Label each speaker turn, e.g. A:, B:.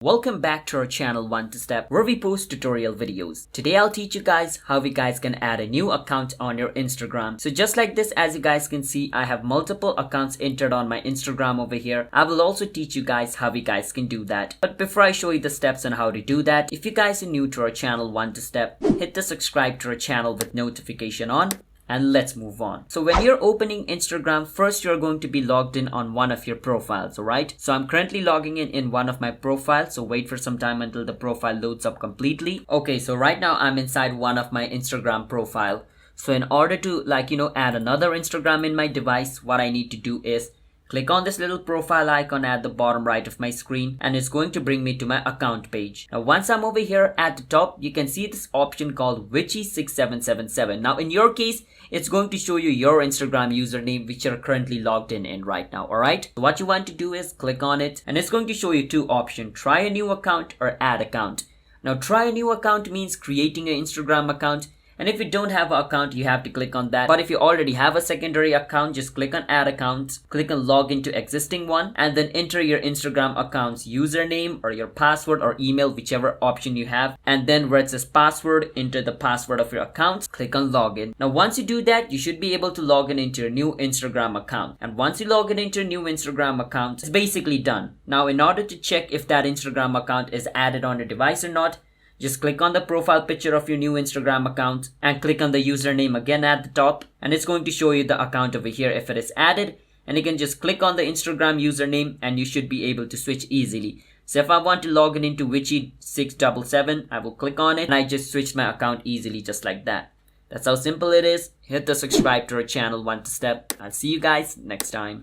A: Welcome back to our channel 1 to Step, where we post tutorial videos. Today I'll teach you guys how you guys can add a new account on your Instagram. So just like this, as you guys can see, I have multiple accounts entered on my Instagram over here. I will also teach you guys how you guys can do that. But before I show you the steps on how to do that, if you guys are new to our channel 1 to Step, hit the subscribe to our channel with notification on. And let's move on. So when you're opening Instagram, first you're going to be logged in on one of your profiles, alright? So I'm currently logging in one of my profiles, so wait for some time until the profile loads up completely. Okay, so right now I'm inside one of my Instagram profile. So in order to add another Instagram in my device, what I need to do is click on this little profile icon at the bottom right of my screen, and it's going to bring me to my account page. Now once I'm over here at the top, you can see this option called Witchy6777. Now in your case, it's going to show you your Instagram username which you're currently logged in right now, alright? So what you want to do is click on it, and it's going to show you two options: try a new account or add account. Now try a new account means creating an Instagram account. And if you don't have an account, you have to click on that. But if you already have a secondary account, just click on add account, click on log into existing one, and then enter your Instagram account's username or your password or email, whichever option you have. And then where it says password, enter the password of your account, click on login. Now once you do that, you should be able to log in into your new Instagram account. And once you log in into your new Instagram account, it's basically done. Now in order to check if that Instagram account is added on your device or not, just click on the profile picture of your new Instagram account and click on the username again at the top, and it's going to show you the account over here if it is added. And you can just click on the Instagram username and you should be able to switch easily. So if I want to log in into Witchy677, I will click on it and I just switched my account easily just like that. That's how simple it is. Hit the subscribe to our channel 1 to Step. I'll see you guys next time.